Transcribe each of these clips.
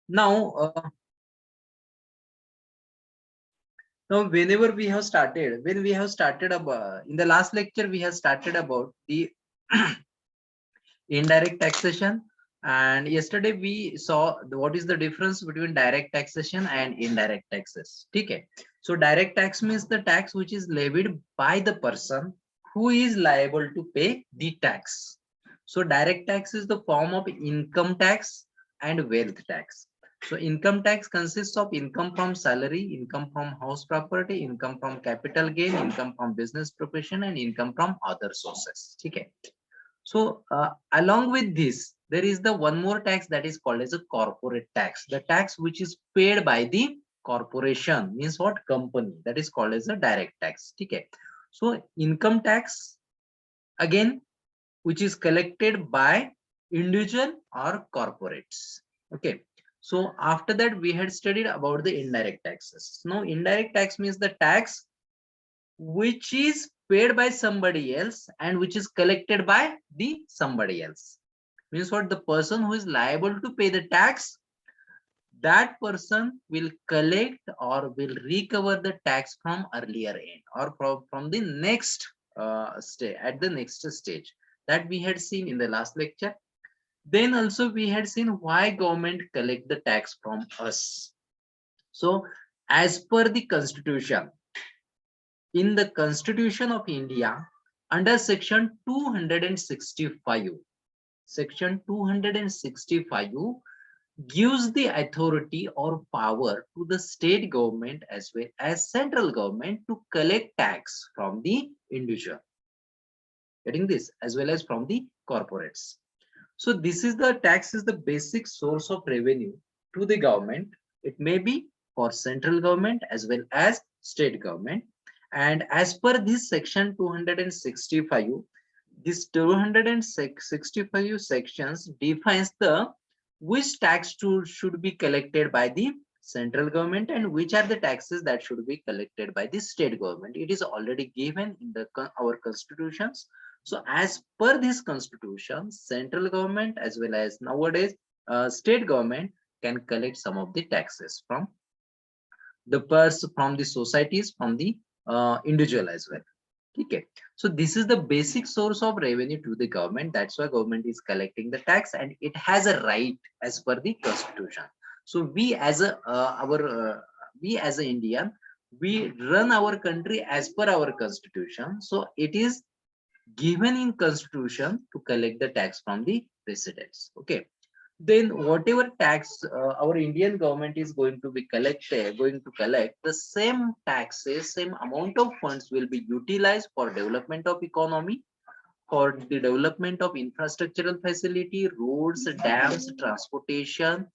Now, whenever we have started, when we have started about in the last lecture, we have started about the indirect taxation, and yesterday we saw what is the difference between direct taxation and indirect taxes. Okay, so direct tax means the tax which is levied by the person who is liable to pay the tax. So direct tax is the form of income tax and wealth tax. So income tax consists of income from salary, income from house property, income from capital gain, income from business profession, and income from other sources. Okay. So along with this, there is the one more tax that is called as a corporate tax. The tax which is paid by the corporation means what? Company. That is called as a direct tax. Okay. So income tax again, which is collected by individual or corporates. Okay. So after that, we had studied about the indirect taxes. Now, indirect tax means the tax which is paid by somebody else and which is collected by the somebody else. Means what? The person who is liable to pay the tax, that person will collect or will recover the tax from earlier end or from the next stage, at the next stage, that we had seen in the last lecture. Then also we had seen why government collect the tax from us. So as per the constitution, in the Constitution of India, under section 265, section 265 gives the authority or power to the state government as well as central government to collect tax from the individual, getting this, as well as from the corporates. So this is the tax is the basic source of revenue to the government. It may be for central government as well as state government. And as per this section 265, this 265 sections defines the which tax should be collected by the central government and which are the taxes that should be collected by the state government. It is already given in the our constitutions. So as per this constitution, central government as well as nowadays state government can collect some of the taxes from the from the societies, from the individual as well. Okay. So this is the basic source of revenue to the government. That's why government is collecting the tax and it has a right as per the constitution. So we as a we as an Indian, we run our country as per our constitution. So it is given in constitution to collect the tax from the residents. Okay. Then whatever tax our Indian government is going to be going to collect, the same taxes, same amount of funds will be utilized for development of economy, for the development of infrastructural facility, roads, dams, transportation,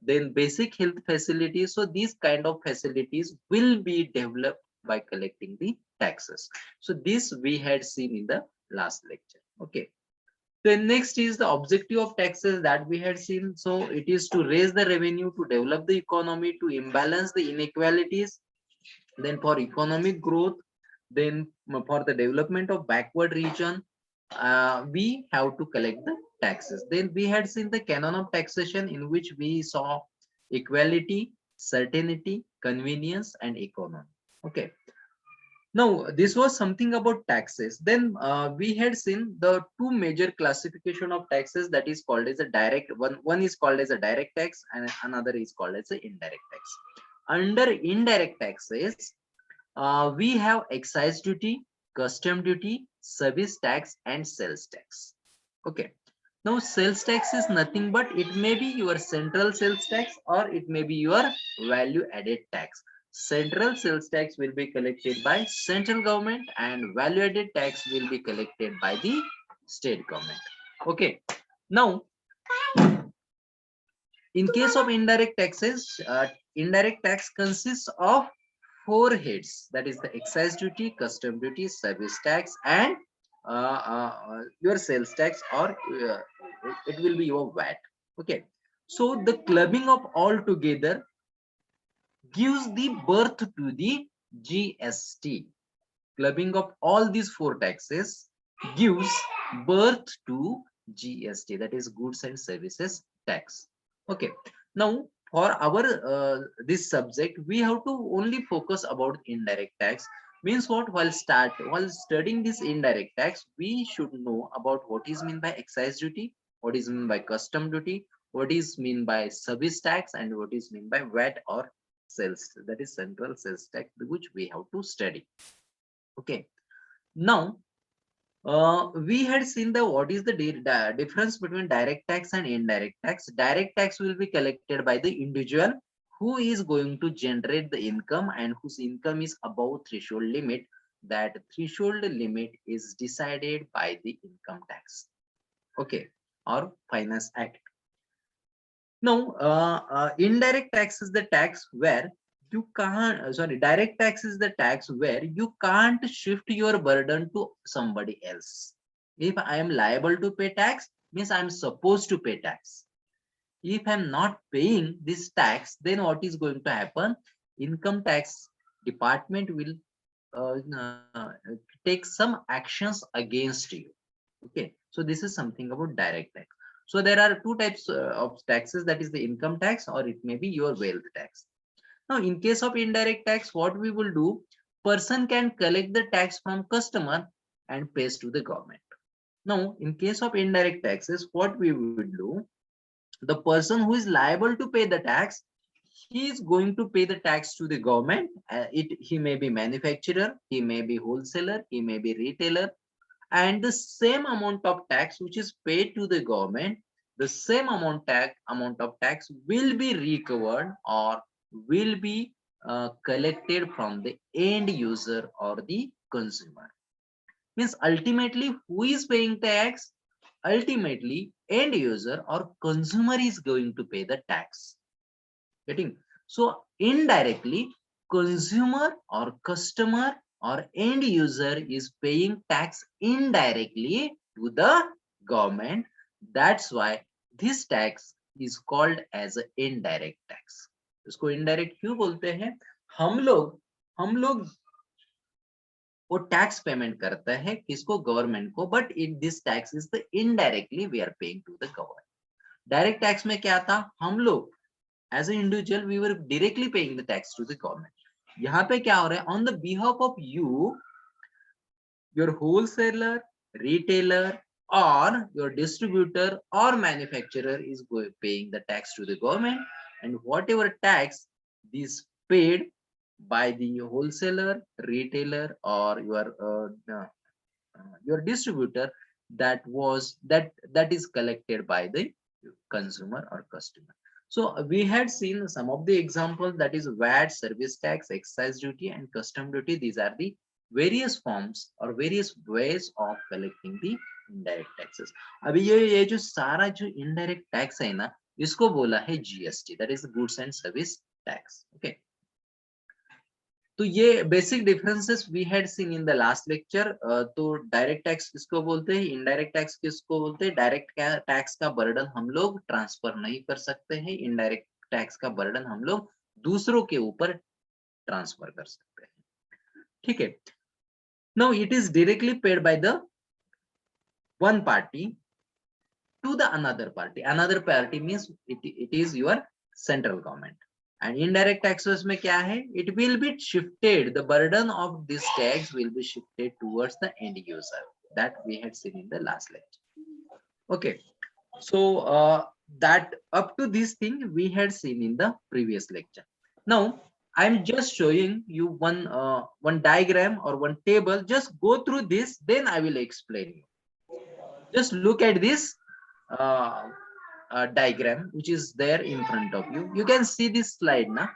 then basic health facilities. So these kind of facilities will be developed by collecting the taxes. So this we had seen in the last lecture. Okay. Then next is the objective of taxes that we had seen. So it is to raise the revenue, to develop the economy, to imbalance the inequalities, then for economic growth, then for the development of backward region, we have to collect the taxes. Then we had seen the canon of taxation in which we saw equality, certainty, convenience, and economy. Okay. Now, this was something about taxes. Then we had seen the two major classification of taxes that is called as a direct one. One is called as a direct tax and another is called as an indirect tax. Under indirect taxes, we have excise duty, custom duty, service tax, and sales tax. Okay. Now, sales tax is nothing but it may be your central sales tax or it may be your value added tax. Central sales tax will be collected by central government and value added tax will be collected by the state government. Okay. Now, in case of indirect taxes, indirect tax consists of four heads, that is the excise duty, custom duty, service tax, and your sales tax, or it will be your VAT. Okay. So the clubbing of all together gives the birth to the GST. Clubbing of all these four taxes gives birth to GST, that is goods and services tax. Okay. Now for our this subject, we have to only focus about indirect tax. Means what? While studying this indirect tax, we should know about what is mean by excise duty, what is mean by custom duty, what is mean by service tax, and what is mean by VAT or sales, that is central sales tax, which we have to study. Okay. Now we had seen the what is the difference between direct tax and indirect tax. Direct tax will be collected by the individual who is going to generate the income and whose income is above threshold limit. That threshold limit is decided by the income tax, okay, or finance act. Now indirect tax is the tax where you can't sorry direct tax is the tax where you can't shift your burden to somebody else. If I am liable to pay tax, means I am supposed to pay tax. If I'm not paying this tax, then what is going to happen? Income tax department will take some actions against you. Okay, so this is something about direct tax. So there are two types of taxes, that is the income tax or it may be your wealth tax. Now in case of indirect tax, what we will do, person can collect the tax from customer and pays to the government. Now in case of indirect taxes, what we will do, the person who is liable to pay the tax, he is going to pay the tax to the government. He may be manufacturer, he may be wholesaler, he may be retailer, and the same amount of tax which is paid to the government, the same amount of tax will be recovered or will be collected from the end user or the consumer. Means ultimately who is paying tax? Ultimately end user or consumer is going to pay the tax. Getting? So indirectly consumer or customer or end user is paying tax indirectly to the government. That's why this tax is called as an indirect tax. इसको indirect क्यों बोलते हैं? हम लोग वो tax payment करता है किसको? गवर्नमेंट को, but in this tax is the indirectly we are paying to the government. Direct tax में क्या था? हम लोग as a individual we were directly paying the tax to the government. यहाँ पे क्या हो रहा है? On the behalf of you, your wholesaler, retailer, or your distributor or manufacturer is paying the tax to the government, and whatever tax is paid by the wholesaler, retailer, or your distributor, that is collected by the consumer or customer. So we had seen some of the examples, that is VAT, service tax, excise duty, and custom duty. These are the various forms or various ways of collecting the indirect taxes. अभी ये जो सारा जो indirect tax है ना, इसको बोला है GST, that is goods and service tax. Okay. तो ये basic differences we had seen in the last lecture. तो डायरेक्ट टैक्स किसको बोलते हैं, इनडायरेक्ट टैक्स किसको बोलते हैं? डायरेक्ट टैक्स का बर्डन हम लोग ट्रांसफर नहीं कर सकते हैं, इनडायरेक्ट टैक्स का बर्डन हम लोग दूसरों के ऊपर ट्रांसफर कर सकते हैं. ठीक है. Now it is directly paid by the one party to the another party means it is your central government. And indirect taxes में क्या है? It will be shifted, the burden of this tax will be shifted towards the end user, that we had seen in the last lecture. Okay, so that up to this thing we had seen in the previous lecture. Now I'm just showing you one diagram or one table. Just go through this, then I will explain you. Just look at this diagram which is there in front of you. You can see this slide now.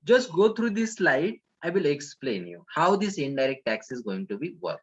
Just go through this slide. I will explain you how this indirect tax is going to be worked.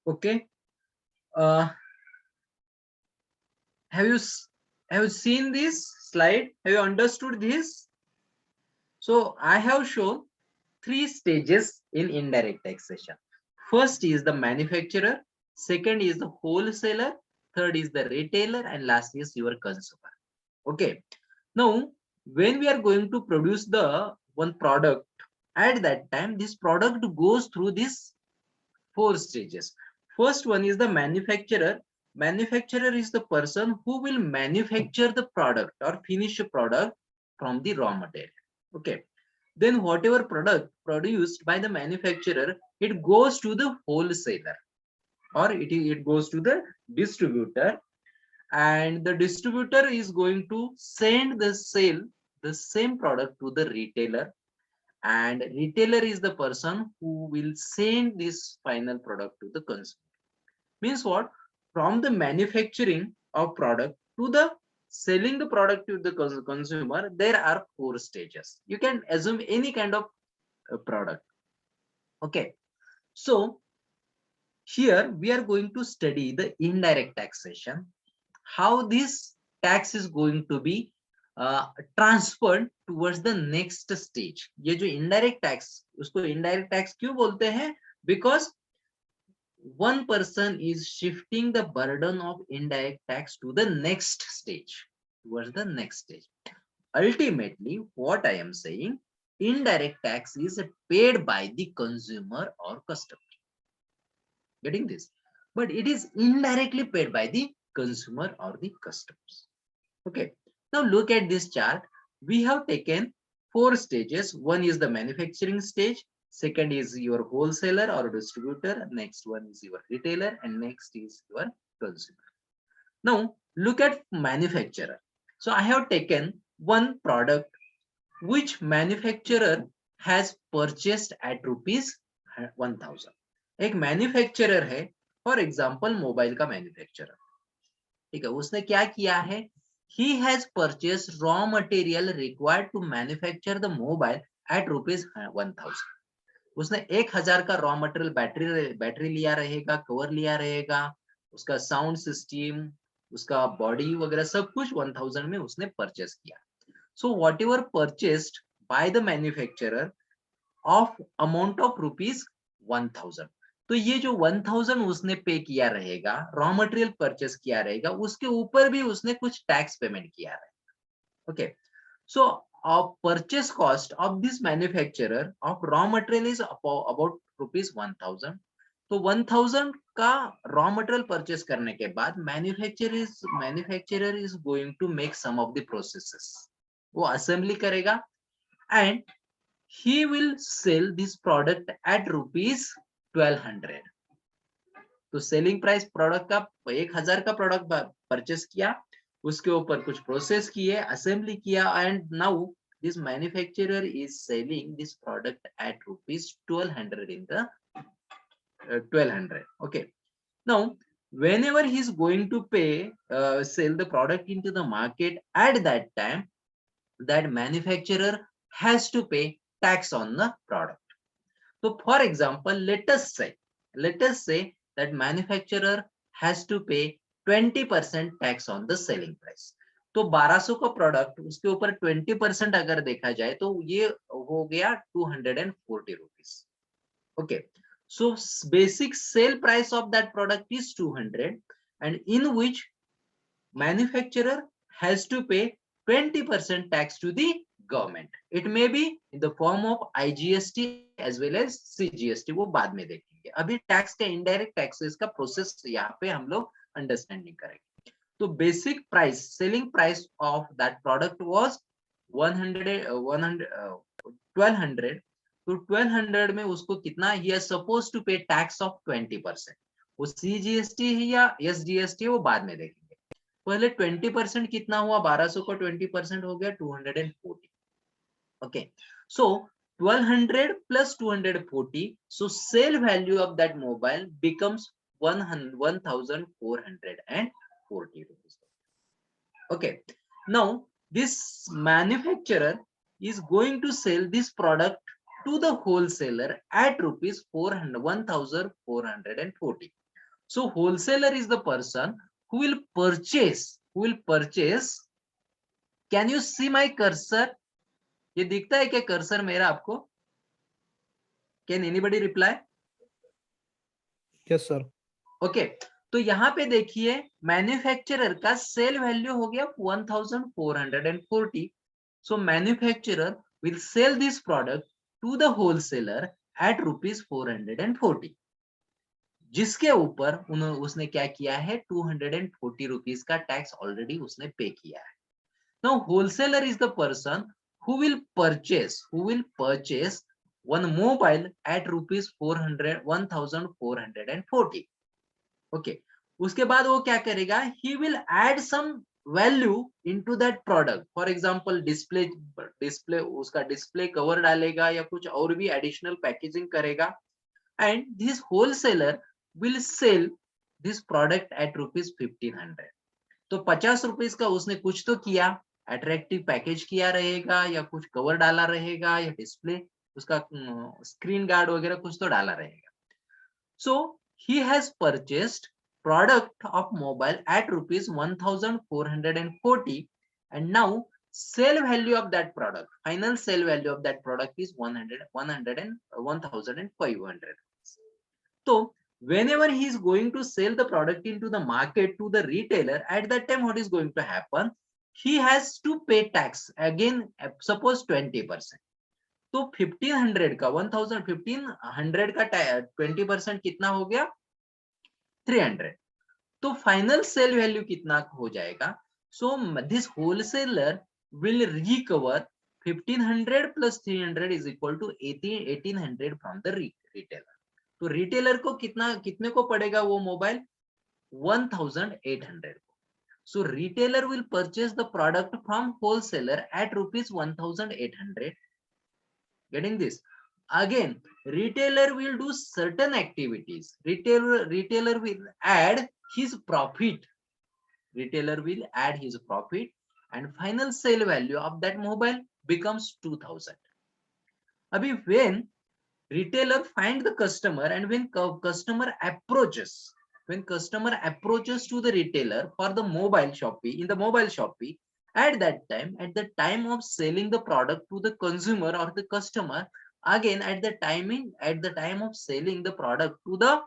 Okay. Uh, have you have you seen this slide? Have you understood this? So I have shown three stages in indirect taxation. First is the manufacturer, second is the wholesaler, third is the retailer, and last is your consumer. Okay. Now, when we are going to produce the one product, at that time, this product goes through these four stages. First one is the manufacturer. Manufacturer is the person who will manufacture the product or finish a product from the raw material. Okay. Then whatever product produced by the manufacturer, it goes to the wholesaler or it goes to the distributor, and the distributor is going to send the same product to the retailer, and retailer is the person who will send this final product to the consumer. Means what? From the manufacturing of product to the selling the product to the consumer, there are four stages. You can assume any kind of product. Okay. So here we are going to study the indirect taxation, how this tax is going to be transferred towards the next stage. ये जो indirect tax, उसको indirect tax क्यों बोलते हैं? Because one person is shifting the burden of indirect tax to the next stage, towards the next stage. Ultimately, what I am saying, indirect tax is paid by the consumer or customer. Getting this? But it is indirectly paid by the consumer or the customers. Okay. Now look at this chart. We have taken four stages. One is the manufacturing stage. Second is your wholesaler or distributor. Next one is your retailer, and next is your consumer. Now look at manufacturer. So I have taken one product which manufacturer has purchased at rupees 1000. एक manufacturer है, for example mobile का manufacturer, ठीक है, उसने क्या किया है, he has purchased raw material required to manufacture the mobile at rupees 1000. उसने 1000 का रॉ मटेरियल बैटरी लिया रहेगा, कवर लिया रहेगा, उसका साउंड सिस्टम, उसका बॉडी वगैरह सब कुछ 1000 में उसने परचेस किया. So what ever purchased by the manufacturer of amount of rupees 1000, तो ये जो 1000 उसने पे किया रहेगा, रॉ मटेरियल परचेस किया रहेगा, उसके ऊपर भी उसने कुछ टैक्स पेमेंट किया रहेगा. Okay. So purchase cost of this manufacturer of raw material is about rupees 1000. तो 1000 का रॉ मटेरियल परचेस करने के बाद manufacturer is going to make some of the processes. वो असेंबली करेगा and he will sell this product at rupees 1200. तो selling price product का 1000 का प्रोडक्ट परचेस किया, उसके ऊपर कुछ प्रोसेस किए, असेंबली किया, and now this manufacturer is selling this product at rupees 1200 in the 1200. Okay. Now whenever he is going to pay sell the product into the market, at that time that manufacturer has to pay tax on the product. So for example, let us say that manufacturer has to pay 20% tax on the selling price. तो 1200 का product, उसके ऊपर 20% अगर देखा जाए तो ये हो गया 240 rupees. Okay. So basic sale price of that product is 200, and in which manufacturer has to pay 20% tax to the government. It may be in the form of IGST as well as CGST, वो बाद में देखेंगे. अभी tax का indirect taxes का process यहाँ पे हम लोग अंडरस्टैंडिंग करेंगे. तो basic price, selling price of that product was 1200. तो 1200 में उसको कितना, he is suppose to pay tax of 20%. वो CGST है या SGST, वो बाद में देखेंगे. पहले 20% कितना हुआ, 1200 का 20% हो गया 240. Okay. So 1200 plus 240, so sale value of that mobile becomes 1440 rupees. Okay. Now this manufacturer is going to sell this product to the wholesaler at rupees 1440. So wholesaler is the person who will purchase. Can you see my cursor? ये दिखता है क्या cursor मेरा आपको? Can anybody reply? Yes, sir. Okay. तो यहाँ पे देखिए मैन्युफैक्चरर का सेल वैल्यू हो गया 1440. So manufacturer will sell this product to the wholesaler at rupees 440. जिसके ऊपर उसने क्या किया है 240 रुपीज का टैक्स ऑलरेडी उसने पे किया है. Now wholesaler is the person who will purchase one mobile at rupees 1440. Okay. उसके बाद वो क्या करेगा? He will add some value into that product. For example, display उसका display cover डालेगा या कुछ और भी additional packaging करेगा. And this wholesaler will sell this product at rupees 1500. तो 50 रुपीज का उसने कुछ तो किया, अट्रैक्टिव पैकेज किया रहेगा या कुछ कवर डाला रहेगा या डिस्प्ले उसका स्क्रीन गार्ड वगैरह कुछ तो डाला रहेगा. So he has purchased product of mobile at rupees 1440 and now sale value of that product, final sale value of that product is 1500. So whenever he is going to sell the product into the market to the retailer, at that time what is going to happen? He has to pay tax again, suppose 20%. तो 1500 का 1500 का 20% कितना हो गया? 300. तो final cell value कितना हो जाएगा? So this wholesaler will recover 1500 plus 300 is equal to 1800 from the retailer. तो रिटेलर को कितने को पड़ेगा वो mobile? 1800. So retailer will purchase the product from wholesaler at rupees 1800. Getting this? Again, retailer will do certain activities. Retailer will add his profit. Retailer will add his profit and final sale value of that mobile becomes 2000. Abhi when retailer find the customer and when customer approaches to the retailer for the mobile Shopee, in the mobile Shopee, at the time of selling the product to the consumer or the customer, again at the time of selling the product to the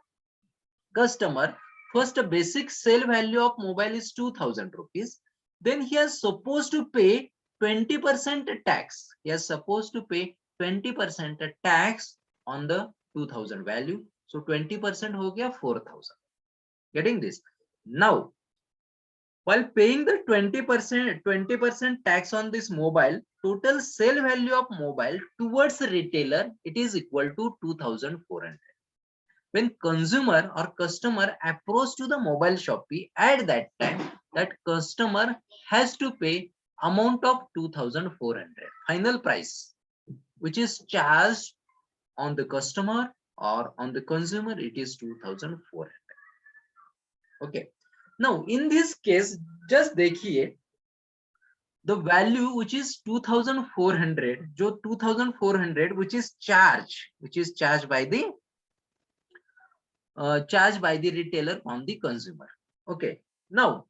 customer, first a basic sale value of mobile is 2000 rupees. Then he is supposed to pay 20% tax. He is supposed to pay 20% tax on the 2000 value. So 20% हो गया 4000. Getting this? Now, while paying the 20% tax on this mobile, total sale value of mobile towards the retailer, it is equal to 2400. When consumer or customer approach to the mobile Shopee, at that time, that customer has to pay amount of 2400. Final price, which is charged on the customer or on the consumer, it is 2400. Okay. Now, in this case, just देखिए, the value which is 2400, जो 2400 which is charged by the retailer on the consumer. Okay. Now,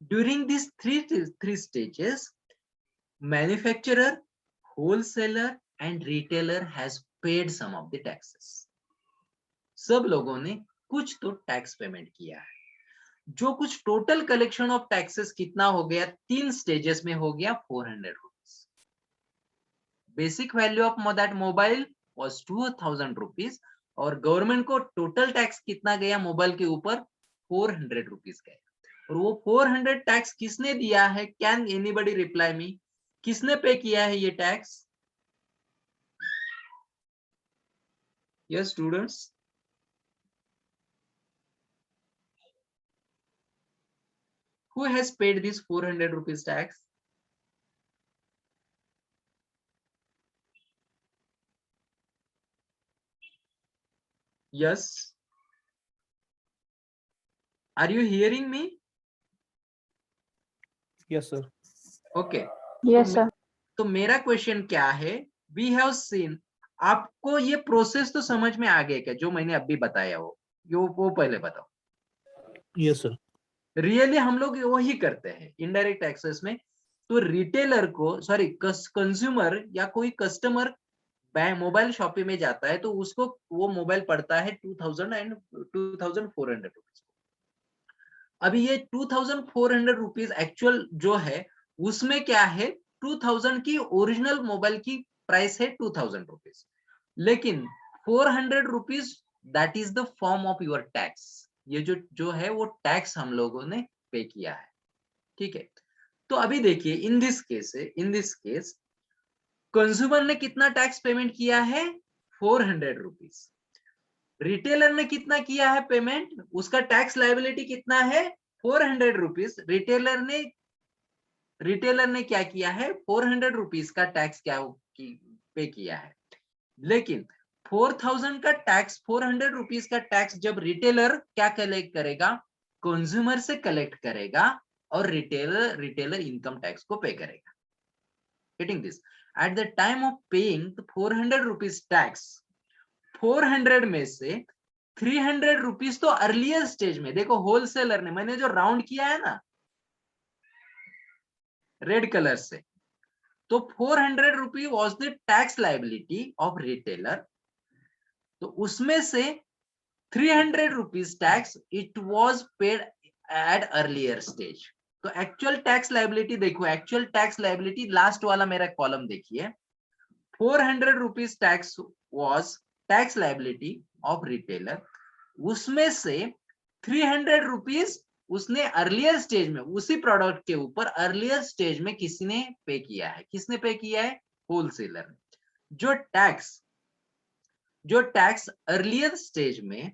during these three stages, manufacturer, wholesaler, and retailer has paid some of the taxes. सब लोगों ने कुछ तो tax payment किया है. जो कुछ टोटल कलेक्शन ऑफ टैक्सेस कितना हो गया? 3 स्टेजेस में हो गया 400 rupees. Basic value of that mobile was 2000 rupees और गवर्नमेंट को टोटल टैक्स कितना गया मोबाइल के ऊपर? 400 रुपीज गया. और वो 400 टैक्स किसने दिया है? Can anybody reply me? किसने पे किया है ये tax? Yes students, who has paid this 400 rupees tax? Yes. Are you hearing me? Yes, sir. Okay. Yes, sir. तो मेरा क्वेश्चन क्या है? We have seen. आपको ये प्रोसेस तो समझ में आ गया क्या जो मैंने अभी बताया? वो पहले बताओ. Yes sir. रियली हम लोग वही करते हैं इनडायरेक्ट टैक्सेस में। तो रिटेलर को सॉरी कंज्यूमर या कोई कस्टमर मोबाइल शॉपिंग में जाता है तो उसको वो मोबाइल पड़ता है 2000 एंड 2400 रुपीज। अभी ये 2400 रुपीज एक्चुअल जो है उसमें क्या है, 2000 की ओरिजिनल मोबाइल की प्राइस है 2000 रुपीज, लेकिन 400 rupees that is the form of your tax. ये जो जो है वो टैक्स हम लोगों ने पे किया है, ठीक है। तो अभी देखिए इन दिस केस कंज्यूमर ने कितना टैक्स पेमेंट किया है, 400 रुपीज। रिटेलर ने कितना किया है पेमेंट, उसका टैक्स लायबिलिटी कितना है, 400 रुपीज। रिटेलर ने क्या किया है, 400 रुपीज का टैक्स पे किया है। लेकिन 4000 का टैक्स, 400 रुपीज का टैक्स जब रिटेलर क्या कलेक्ट करेगा, कंज्यूमर से कलेक्ट करेगा और रिटेलर इनकम टैक्स को पे करेगा। Getting this? Eight the time of paying 400 rupees tax, 400 में से 300 रुपीज तो अर्लियर स्टेज में, देखो होलसेलर ने, मैंने जो राउंड किया है ना रेड कलर से, तो 400 rupee was the tax liability of retailer. तो उसमें से 300 rupees tax it was paid at earlier stage. तो एक्चुअल टैक्स लाइबिलिटी देखो, एक्चुअल टैक्स लाइबिलिटी लास्ट वाला मेरा कॉलम देखिए, 400 rupees tax was tax liability of retailer, उसमें से 300 रुपीज उसने अर्लियर स्टेज में उसी प्रोडक्ट के ऊपर अर्लियर स्टेज में किसी ने पे किया है। किसने पे किया है, होलसेलर ने। जो टैक्स अर्लियर स्टेज में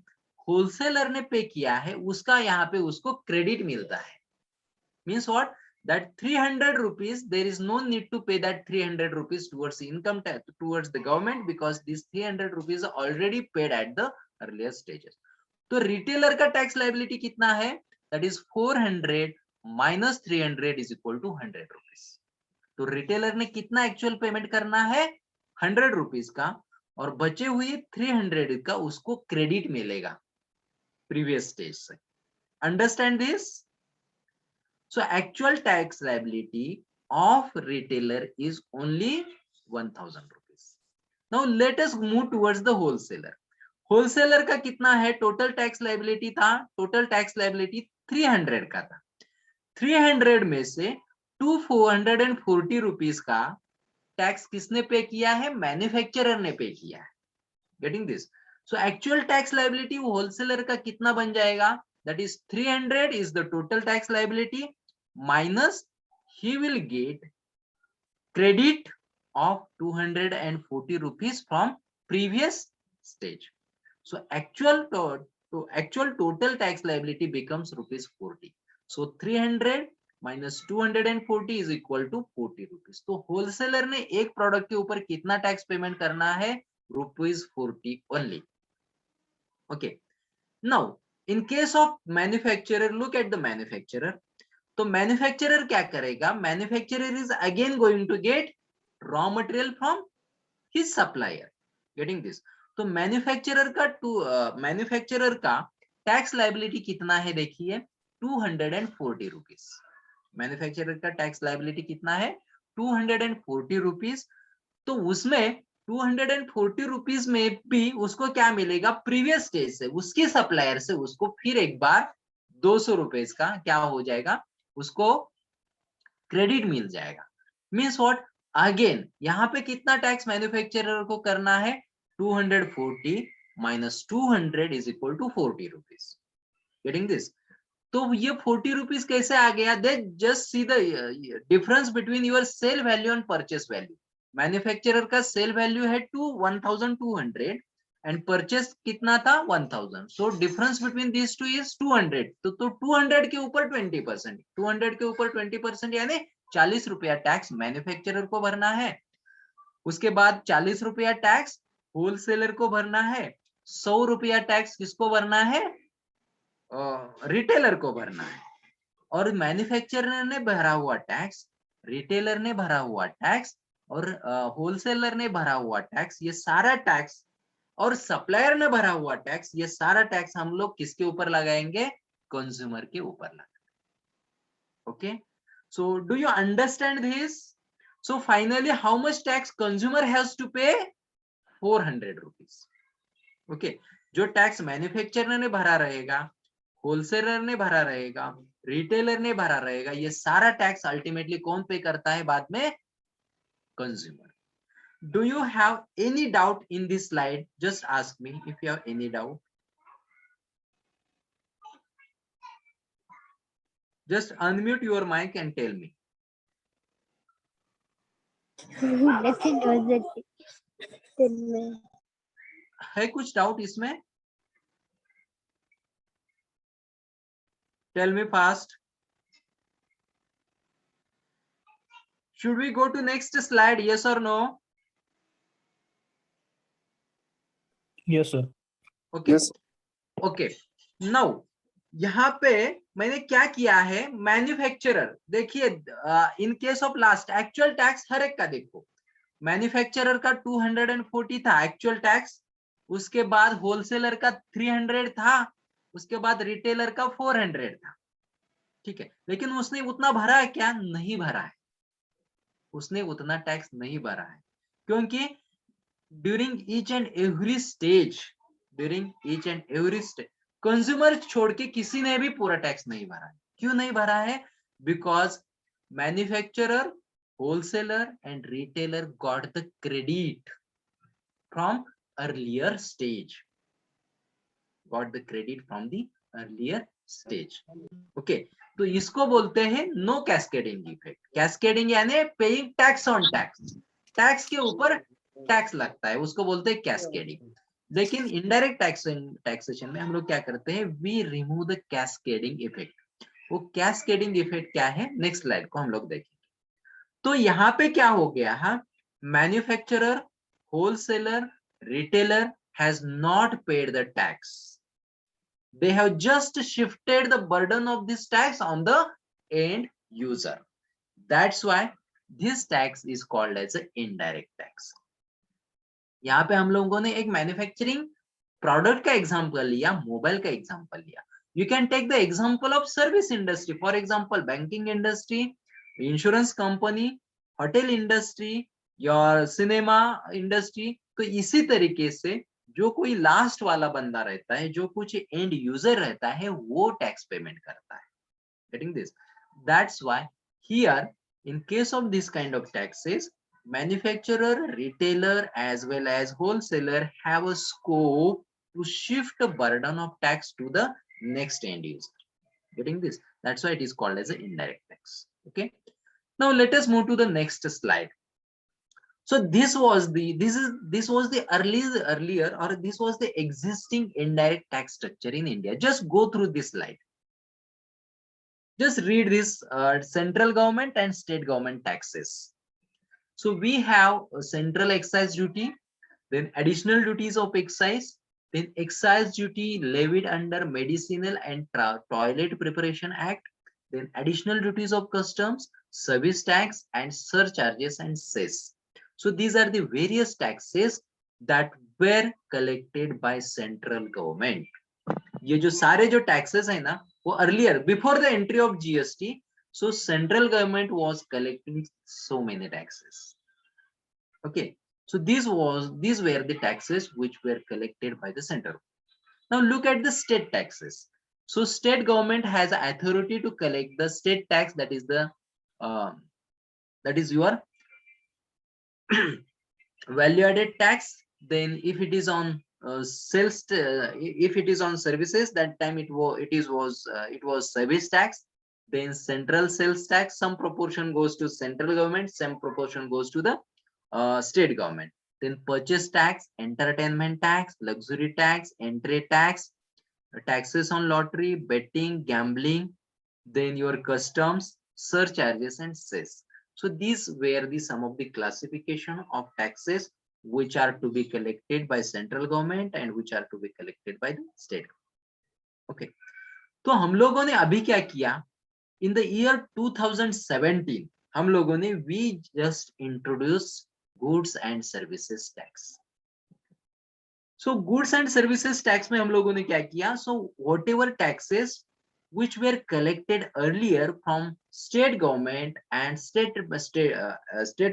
होलसेलर ने पे किया है उसका यहाँ पे उसको क्रेडिट मिलता है। Means what, that 300 rupees there is no need to pay that 300 rupees towards income tax towards the government because these 300 rupees are already paid at the earlier stages. तो रिटेलर का टैक्स लाइबिलिटी कितना है, that is 400 minus 300 is equal to 100 rupees. तो retailer ने कितना actual payment करना है, 100 rupees का, और बचे हुए 300 का उसको क्रेडिट मिलेगा प्रीवियस स्टेज से। Understand this? So actual tax liability of retailer is only 1000 rupees. Now let us move towards the wholesaler. Wholesaler का कितना है, टोटल टैक्स लाइबिलिटी था, टोटल टैक्स लाइबिलिटी 300 का था। 300 में से 440 रुपीज का टैक्स किसने पे किया है, मैन्युफैक्चरर ने पे किया है। Getting this? So actual tax liability wholesaler का कितना बन जाएगा, that is 300 is the total tax liability minus he will get credit of 240 rupees from previous stage. So actual total tax liability becomes rupees 40. So 300 minus 240 is equal to 40 rupees. तो wholesaler ने एक product के ऊपर कितना tax payment करना है, rupees 40 only. Okay. Now in case of manufacturer, look at the manufacturer. तो manufacturer क्या करेगा, manufacturer is again going to get raw material from his supplier. Getting this? तो मैन्युफैक्चरर का टैक्स लाइबिलिटी कितना है, देखिए 240 रुपीज। मैन्युफैक्चरर का tax liability कितना है, 240 रुपीज। तो उसमें 240 रुपीज में भी उसको क्या मिलेगा, प्रीवियस स्टेज से उसकी सप्लायर से उसको फिर एक बार 200 रुपीज का क्या हो जाएगा, उसको क्रेडिट मिल जाएगा। मीन्स व्हाट, अगेन यहाँ पे कितना टैक्स मैन्युफैक्चरर को करना है, 240 minus 200 is equal to 40 rupees. Getting this? तो ये 40 रुपीज कैसे आ गया, they just see the difference between your sale value and purchase value. Manufacturer का सेल वैल्यू है 1200 एंड परचेस कितना था 1000, so difference between this two is 200। तो 200 के ऊपर 20%, 200 के ऊपर 20% यानी 40 रुपया टैक्स मैन्युफैक्चरर को भरना है। उसके बाद 40 रुपया टैक्स होलसेलर को भरना है, 100 रुपया टैक्स किसको भरना है, रिटेलर को भरना है। और मैन्युफैक्चरर ने भरा हुआ टैक्स, रिटेलर ने भरा हुआ टैक्स और होलसेलर ने भरा हुआ टैक्स, ये सारा टैक्स और सप्लायर ने भरा हुआ टैक्स, ये सारा टैक्स हम लोग किसके ऊपर लगाएंगे, कंज्यूमर के ऊपर लगा। Okay, so do you understand this? So finally how much tax consumer has to pay? 400 rupees. Okay, जो टैक्स मैन्युफैक्चरर ने भरा रहेगा, होलसेलर ने भरा रहेगा, रिटेलर ने भरा रहेगा, ये सारा टैक्स अल्टीमेटली कौन पे करता है बाद में? Consumer. Do you have any doubt in this slide? Just ask me if you have any doubt. Just unmute your mic and tell me. Nothing was it. है कुछ डाउट इसमें? Tell me fast. Should we go to next slide? Yes or no? Yes, sir. Okay. Yes. Okay. Now यहाँ पे मैंने क्या किया है, manufacturer देखिए, in case of last actual tax हर एक का देखो, मैन्युफैक्चरर का 240 था एक्चुअल टैक्स, उसके बाद होलसेलर का 300 था, उसके बाद रिटेलर का 400 था। ठीक है, लेकिन उसने उतना भरा है क्या? नहीं भरा है, उसने उतना टैक्स नहीं भरा है, क्योंकि during each and every stage consumer छोड़ के किसी ने भी पूरा टैक्स नहीं भरा है। क्यों नहीं भरा है? Because manufacturer, wholesaler and retailer got the credit from earlier stage, okay. तो इसको बोलते हैं नो कैस्केडिंग इफेक्ट। कैस्केडिंग यानी paying tax on tax, tax के ऊपर टैक्स लगता है, उसको बोलते हैं कैस्केडिंग। लेकिन इनडायरेक्ट टैक्सेशन में हम लोग क्या करते हैं? We remove the cascading effect. वो कैस्केडिंग इफेक्ट क्या है, नेक्स्ट स्लाइड को हम लोग देखेंगे। तो यहाँ पे क्या हो गया है, manufacturer, wholesaler, retailer has not paid the tax, they have just shifted the burden of this tax on the end user. That's why this tax is called as an indirect tax. यहाँ पे हम लोगों ने एक manufacturing product का example लिया, mobile का example लिया। You can take the example of service industry, for example banking industry, insurance company, hotel industry या सिनेमा इंडस्ट्री। तो इसी तरीके से जो कोई लास्ट वाला बंदा रहता है, जो कुछ एंड यूजर रहता है, वो टैक्स पेमेंट करता है। Getting this? That's why here in case of this kind of taxes, manufacturer, retailer as well as wholesaler have a scope to shift the burden of tax to the next end user. Getting this? That's why it is called as an indirect tax. Okay. Now let us move to the next slide. So this was the existing indirect tax structure in India. Just go through this slide. Just read this central government and state government taxes. So we have a central excise duty, then additional duties of excise, then excise duty levied under Medicinal and Toilet Preparation Act, then additional duties of customs, service tax, and surcharges and cess. So these are the various taxes that were collected by central government. ये जो सारे जो taxes है ना, वो earlier before the entry of GST, so central government was collecting so many taxes. Okay, so these were the taxes which were collected by the central. Now look at the state taxes. So state government has authority to collect the state tax, that is the your value added tax. Then if it is on sales, if it is on services, that time it was service tax. Then central sales tax, some proportion goes to central government, some proportion goes to the state government. Then purchase tax, entertainment tax, luxury tax, entry tax, taxes on lottery, betting, gambling, then your customs, surcharges, and cess. So these were the some of the classification of taxes which are to be collected by central government and which are to be collected by the state government. Okay, तो हम लोगों ने अभी क्या किया? In the year 2017, हम लोगों ने we just introduced goods and services tax. So goods and services tax में हम लोगों ने क्या किया? So whatever taxes which were collected earlier from state government and state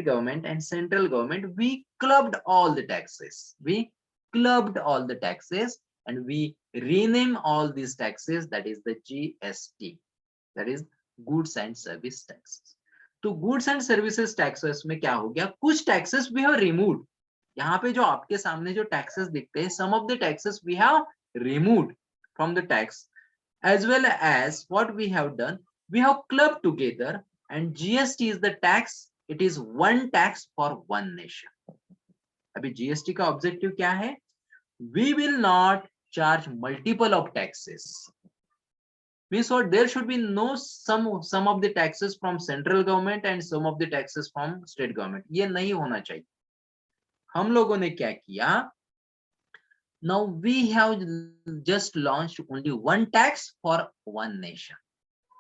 government and central government. We clubbed all the taxes. We clubbed all the taxes and we rename all these taxes, that is the GST, that is goods and service taxes. तो goods and services taxes में क्या हो गया, कुछ taxes we have removed. यहाँ पे जो आपके सामने जो taxes दिखते हैं, some of the taxes we have removed from the tax, as well as what we have done, we have clubbed together, and GST is the tax. It is one tax for one nation. अभी GST का objective क्या है? We will not charge multiple of taxes. Means what, there should be no some of the taxes from central government and some of the taxes from state government. ये नहीं होना चाहिए. हम लोगों ने क्या किया? Now we have just launched only one tax for one nation.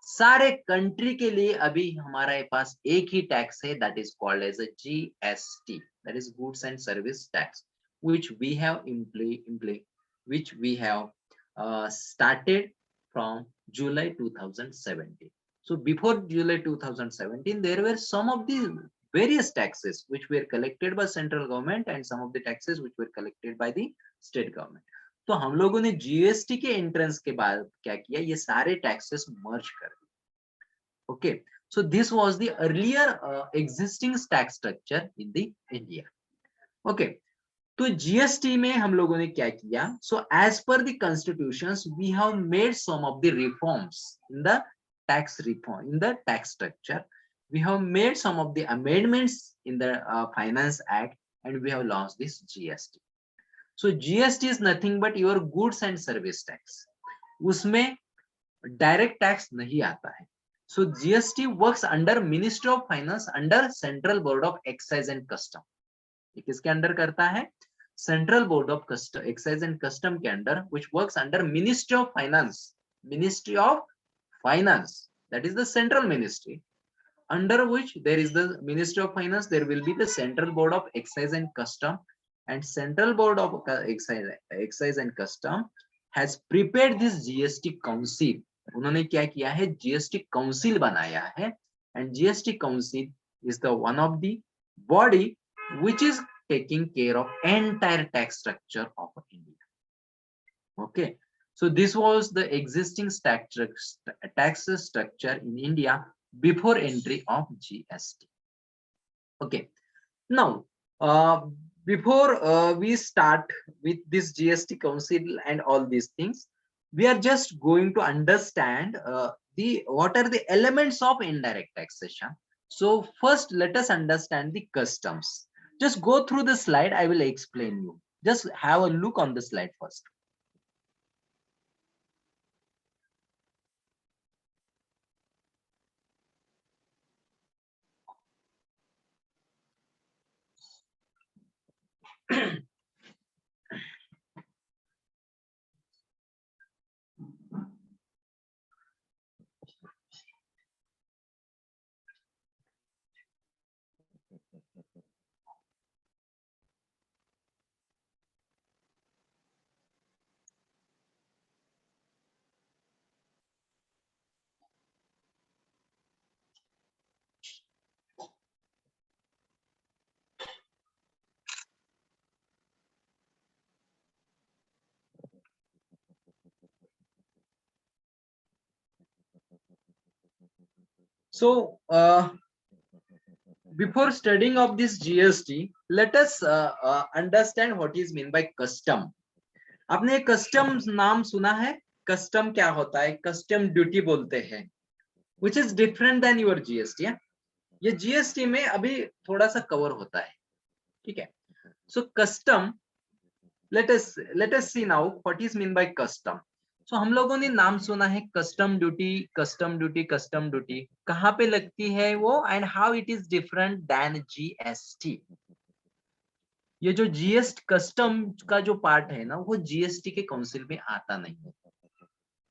सारे कंट्री के लिए अभी हमारे पास एक ही टैक्स है, that is called as a GST, that is goods and service tax, which we have started from July 2017. So before July 2017, there were some of the various taxes which were collected by central government and some of the taxes which were collected by the state government. तो हम लोगों ने GST के entrance के बाद क्या किया, ये सारे टैक्सेस मर्ज कर दिए. Okay, so this was the earlier existing tax structure in the India. Okay, तो GST में हम लोगों ने क्या किया? So as per the constitutions, we have made some of the reforms in the tax reform, in the tax structure. We have made some of the amendments in the Finance Act, and we have launched this GST. So GST is nothing but your goods and service tax. उसमें direct tax नहीं आता है. So GST works under Ministry of Finance under Central Board of Excise and Custom. ये किसके under करता है? Central Board of Excise and Custom के under, which works under Ministry of Finance. Ministry of Finance, that is the central ministry, under which there is the Ministry of Finance. There will be the Central Board of Excise and Custom, and Central Board of Excise and Custom has prepared this GST Council. उन्होंने क्या किया है? GST Council बनाया है, and GST Council is the one of the body which is taking care of entire tax structure of India. Okay, so this was the existing tax structure in India before entry of GST. Okay, now before we start with this GST Council and all these things, we are just going to understand what are the elements of indirect taxation. So first, let us understand the customs. Just go through the slide. I will explain you. Just have a look on the slide first. So before studying of this GST, let us understand what is meant by custom. आपने custom नाम सुना है? Custom क्या होता है? Custom duty बोलते हैं, which is different than your GST. Yeah? ये GST में अभी थोड़ा सा कवर होता है, ठीक है? So custom, let us see now what is meant by custom. So हम लोगों ने नाम सुना है custom duty, custom duty, custom duty. कहाँ पे लगती है वो, and how it is different than GST. ये जो GST कस्टम का जो पार्ट है ना, वो GST के काउंसिल में आता नहीं है,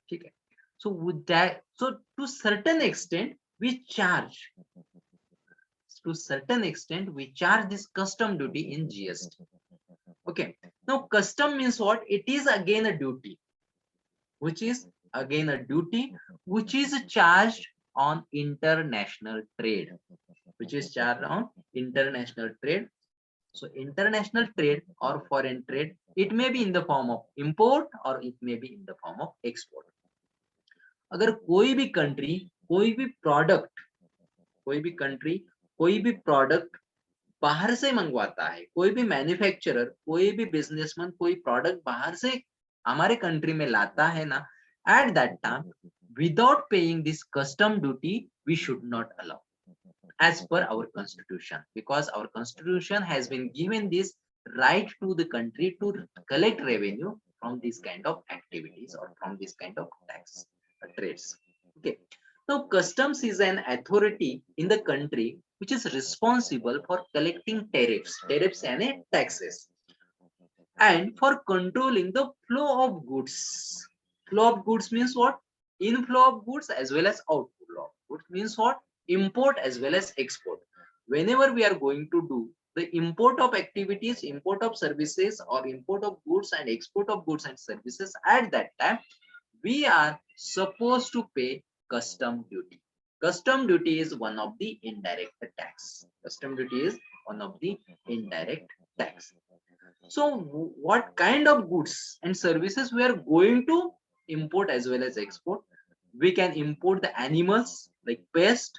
ठीक है? So with that, so to certain extent we charge. To certain extent we charge this custom duty in GST. Okay. Now custom means what? It is again a duty which is again a duty which is charged on international trade, which is charged on international trade. So international trade or foreign trade, it may be in the form of import or it may be in the form of export. अगर कोई भी country कोई भी product कोई भी country कोई भी product बाहर से मंगवाता है, कोई भी मैन्युफैक्चरर कोई भी बिजनेसमैन कोई प्रोडक्ट बाहर से हमारे कंट्री में लाता है ना, at that time without paying this custom duty we should not allow as per our constitution, because our constitution has been given this right to the country to collect revenue from this kind of activities or from this kind of tax trades. Okay, now customs is an authority in the country which is responsible for collecting tariffs and taxes, and for controlling the flow of goods. Flow of goods means what? Inflow of goods as well as outflow of goods means what? Import as well as export. Whenever we are going to do the import of activities, import of services, or import of goods and export of goods and services, at that time we are supposed to pay custom duty. Custom duty is one of the indirect tax. Custom duty is one of the indirect tax. So what kind of goods and services we are going to import as well as export? We can import the animals like pets,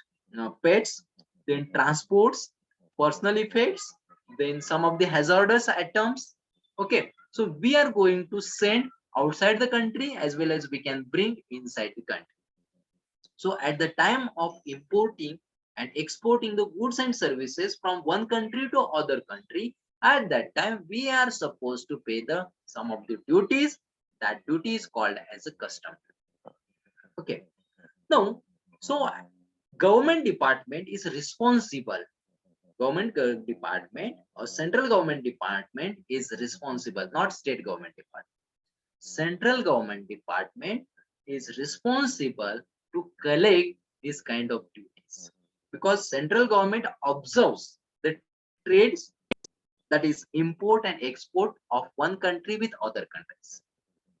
then transports, personal effects, then some of the hazardous items. Okay, so we are going to send outside the country as well as we can bring inside the country. So at the time of importing and exporting the goods and services from one country to other country, at that time we are supposed to pay the some of the duties. That duty is called as a custom. Okay, now so government department is responsible. Department or central government department is responsible, not state government department. Central government department is responsible to collect this kind of duties, because central government observes the trades, that is import and export of one country with other countries.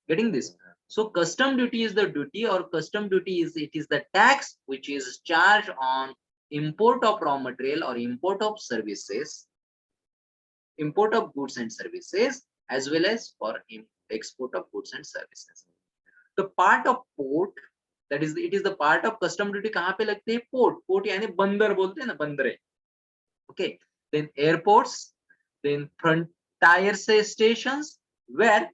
Getting this? So custom duty is the duty, or custom duty is the tax which is charged on import of raw material or import of services, import of goods and services, as well as for export of goods and services. The part of port, that is it is the part of custom duty कहाँ पे लगते हैं? Port यानी बंदर बोलते हैं ना, बंदरे. Okay, then airports, then frontier stations where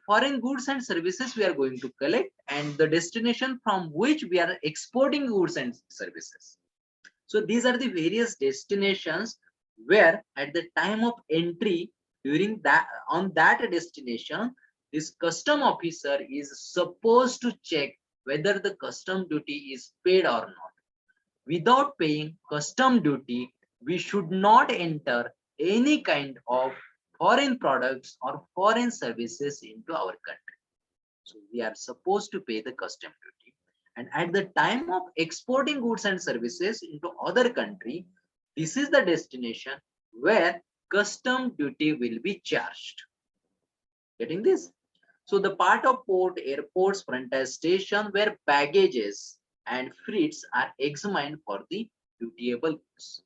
foreign goods and services we are going to collect, and the destination from which we are exporting goods and services. So these are the various destinations where at the time of entry, during that on that destination, this custom officer is supposed to check whether the custom duty is paid or not. Without paying custom duty, we should not enter any kind of foreign products or foreign services into our country. So we are supposed to pay the custom duty. And at the time of exporting goods and services into other country, this is the destination where custom duty will be charged. Getting this? So the part of port, airports, frontier station where baggages and freights are examined for the dutiable goods.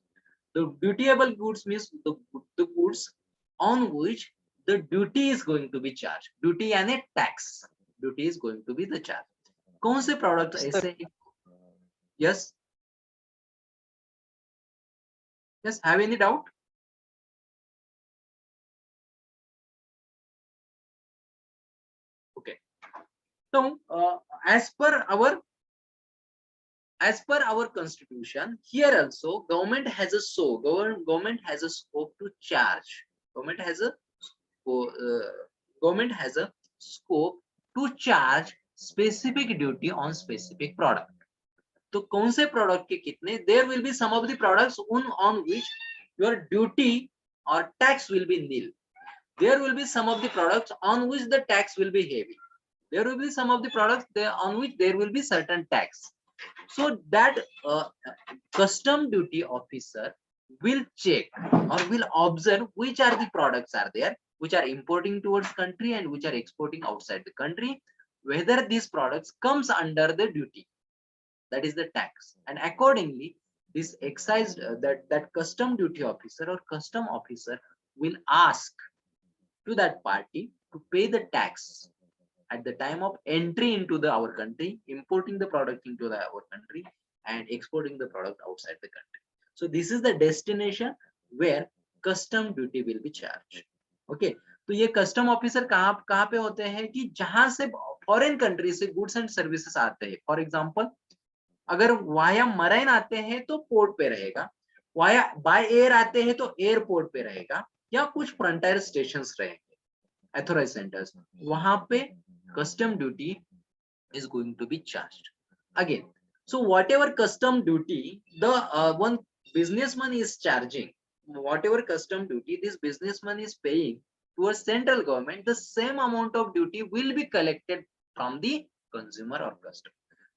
The dutiable goods means the goods on which the duty is going to be charged. Duty and a tax. Duty is going to be the charge. कौन से product ऐसे? Yes. Yes. Have any doubt? Okay. So as per our constitution, here also government has a government has a scope to charge. Government has a scope to charge specific duty on specific product. तो कौन से product के कितने? There will be some of the products on which your duty or tax will be nil. There will be some of the products on which the tax will be heavy. There will be some of the products there on which there will be certain tax. So that custom duty officer will check or will observe which are the products are there which are importing towards country and which are exporting outside the country. whether these products comes under the duty, that is the tax, and accordingly this excise that custom duty officer or custom officer will ask to that party to pay the tax at the time of entry into our country, importing the product into our country, and exporting the product outside the country. So this is the destination where custom duty will be charged. Okay, तो ये custom officer कहाँ पे होते हैं कि जहां से foreign country से गुड्स एंड सर्विसेज आते हैं. फॉर एग्जांपल अगर वाया मराइन आते हैं तो पोर्ट पे रहेगा, वाया बाय एयर आते हैं तो एयरपोर्ट पे रहेगा, या कुछ फ्रंटियर स्टेशंस रहेंगे ऑथराइज्ड सेंटर्स, वहां पे custom duty is going to be charged again. So whatever custom duty the one businessman is charging, whatever custom duty this businessman is paying towards central government, the same amount of duty will be collected from the consumer or customer.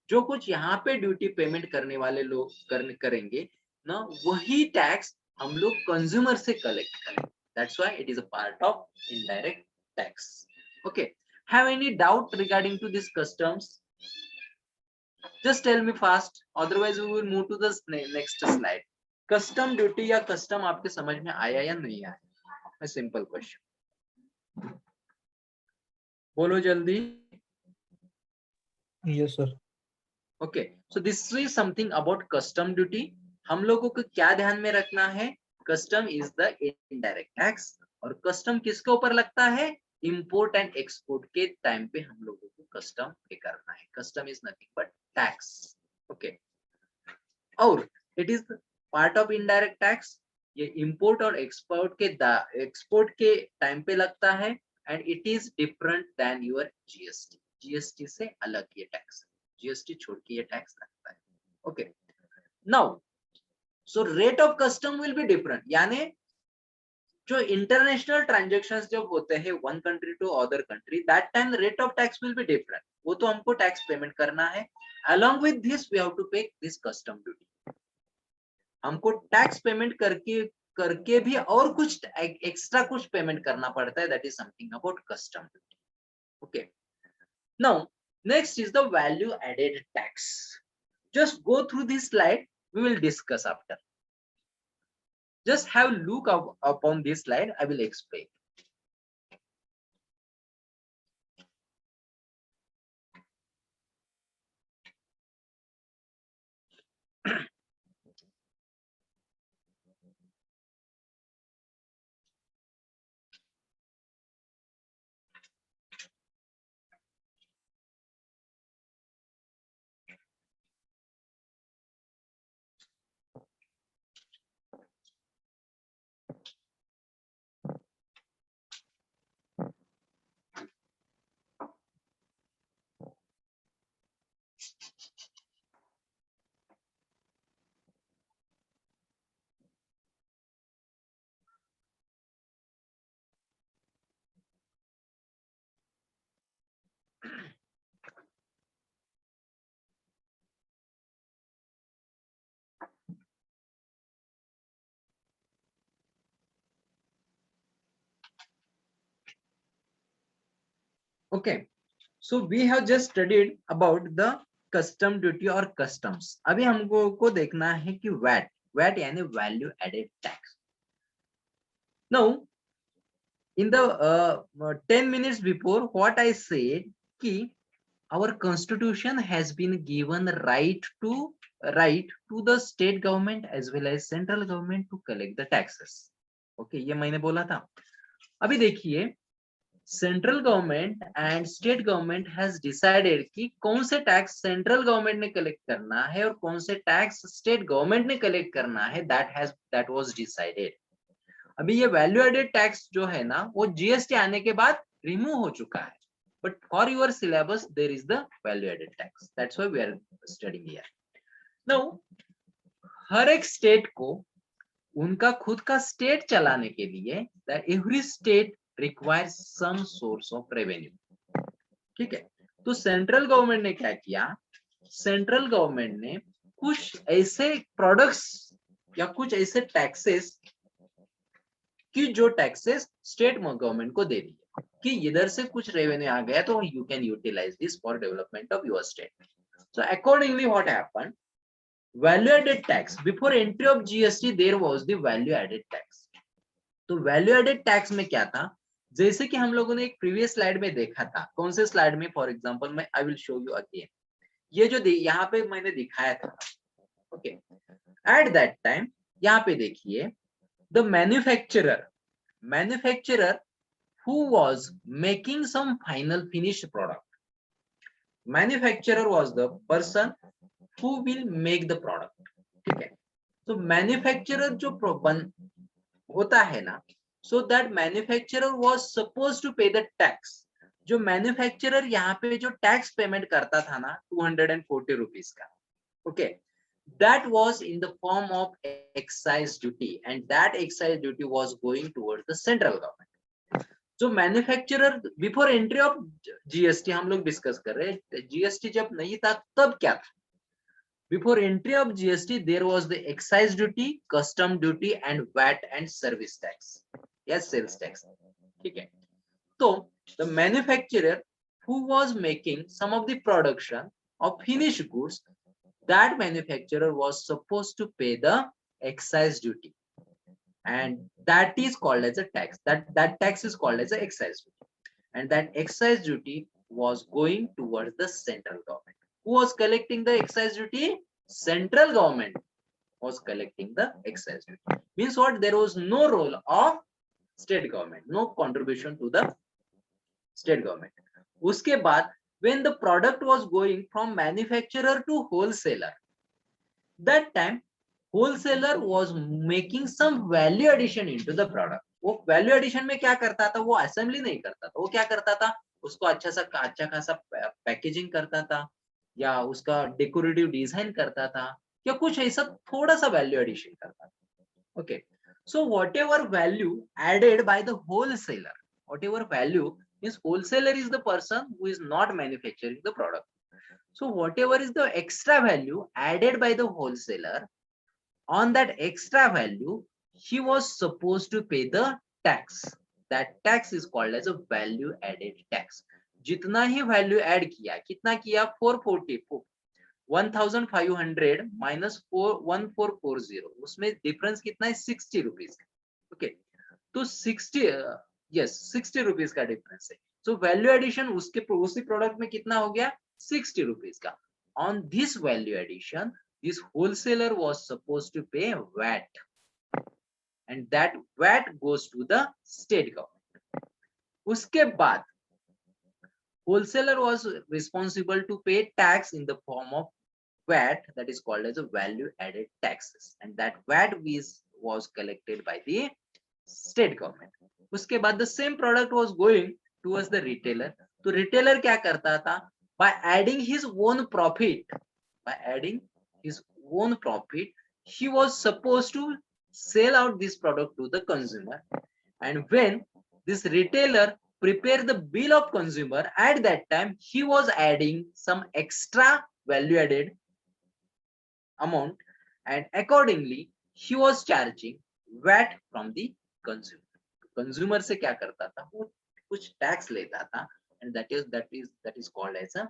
जो कुछ यहाँ पे duty payment करने वाले लोग करेंगे ना, वही टैक्स हम लोग कंज्यूमर से कलेक्ट करेंगे. That's why it is a part of indirect tax. Okay. Have any doubt regarding to this customs? Just tell me fast, otherwise we will move to the next slide. Custom duty या custom आपके समझ में आया या नहीं आया? A simple question. बोलो जल्दी. Yes, sir. Okay, so this is something about custom duty. हम लोगों को क्या ध्यान में रखना है? Custom is the indirect tax, और custom किसके ऊपर लगता है? Import and export के टाइम पे हम लोगों को कस्टम पे करना है. Custom is nothing but tax. Okay, और it is part of indirect tax. ये इंपोर्ट और एक्सपोर्ट के टाइम पे लगता है, and it is different than your GST. GST से अलग ये टैक्स, जीएसटी छोड़ के ये टैक्स लगता है. Okay, now so rate of custom will be different, यानी जो इंटरनेशनल ट्रांजैक्शंस जब होते हैं one country to other country, that time rate of tax will be different. वो तो हमको टैक्स पेमेंट करना है. Along with this we have to pay this custom duty. हमको टैक्स पेमेंट करके भी और कुछ एक्स्ट्रा कुछ पेमेंट करना पड़ता है. That is something about custom duty. Okay, now next is the value added tax. Just go through this slide, we will discuss after. Just have a look upon this slide. I will explain. Okay, so we have just studied about the custom duty or customs. अभी हमको को देखना है कि VAT यानी value added tax. Now, in the 10 minutes before, what I said कि our constitution has been given right to the state government as well as central government to collect the taxes. Okay, ये मैंने बोला था. अभी देखिए, central government and state government has decided कि कौन से टैक्स सेंट्रल गवर्नमेंट ने कलेक्ट करना है और कौन से टैक्स स्टेट गवर्नमेंट ने कलेक्ट करना है. That was decided. अभी ये वैल्यू एडेड टैक्स जो है ना, वो जीएसटी आने के बाद रिमूव हो चुका है, but for your syllabus there is the value added tax. That's why we are studying here. Now हर एक स्टेट को उनका खुद का स्टेट चलाने के लिए every state requires some source of revenue. ठीक है, तो सेंट्रल गवर्नमेंट ने क्या किया? सेंट्रल गवर्नमेंट ने कुछ ऐसे प्रोडक्ट्स या कुछ ऐसे टैक्सेस की जो टैक्सेस स्टेट गवर्नमेंट को दे दिए. कि इधर से कुछ रेवेन्यू आ गया तो you can utilise this for development of your state. So accordingly what happened, value added tax, before entry of GST there was the value added tax. तो वैल्यू एडेड टैक्स में क्या था, जैसे कि हम लोगों ने एक प्रीवियस स्लाइड में देखा था. कौन से स्लाइड में? फॉर एग्जांपल मैं I will show you again. ये जो यहाँ पे मैंने दिखाया था, ओके, एट दैट टाइम यहाँ पे देखिए, the manufacturer who was making some final finished product. Manufacturer was the person who will make the product. ठीक है. तो मैन्युफैक्चरर जो होता है ना, so that manufacturer was supposed to pay the tax. जो मैन्युफैक्चरर यहाँ पे जो टैक्स पेमेंट करता था ना 240 रुपीज का, okay, that was in the form of excise duty, and that excise duty was going towards the central government. जो manufacturer before entry of GST हम लोग डिस्कस कर रहे हैं, जीएसटी जब नहीं था तब क्या था? Before entry of GST there was the excise duty, custom duty and VAT and service tax या सेल्स टैक्स. ठीक है. तो the manufacturer who was making some of the production of finished goods, that manufacturer was supposed to pay the excise duty, and that is called as a tax. That tax is called as a excise duty, and that excise duty was going towards the central government. Who was collecting the excise duty? Central government was collecting the excise duty. Means what? There was no role of state government, no contribution to the state government. Uske baad, when the product was going from manufacturer to wholesaler, that time wholesaler was making some value addition into the product. वो value addition में क्या करता था? वो assembly नहीं करता था. वो क्या करता था? उसको अच्छा खासा पैकेजिंग करता था, या उसका डेकोरेटिव डिजाइन करता था, या कुछ ऐसा थोड़ा सा वैल्यू एडिशन करता था. Okay. So whatever value added by the wholesaler, whatever value means wholesaler is the person who is not manufacturing the product. So whatever is the extra value added by the wholesaler, on that extra value, he was supposed to pay the tax. That tax is called as a value added tax. जितना ही value add किया, कितना किया? 440, 1500 minus 1440, उसमें difference कितना है? 60 rupees. Okay, तो 60 yes 60 rupees का difference है. So value addition उसी product में कितना हो गया? 60 rupees का. On this value addition, this wholesaler was supposed to pay VAT, and that VAT goes to the state government. उसके बाद wholesaler was responsible to pay tax in the form of VAT, that is called as a value added taxes, and that VAT was collected by the state government. उसके बाद the same product was going towards the retailer. तो retailer क्या करता था? By adding his own profit, he was supposed to sell out this product to the consumer. And when this retailer prepared the bill of consumer, at that time he was adding some extra value added amount, and accordingly he was charging VAT from the consumer. Consumer से क्या करता था? वो कुछ tax लेता था, and that is called as a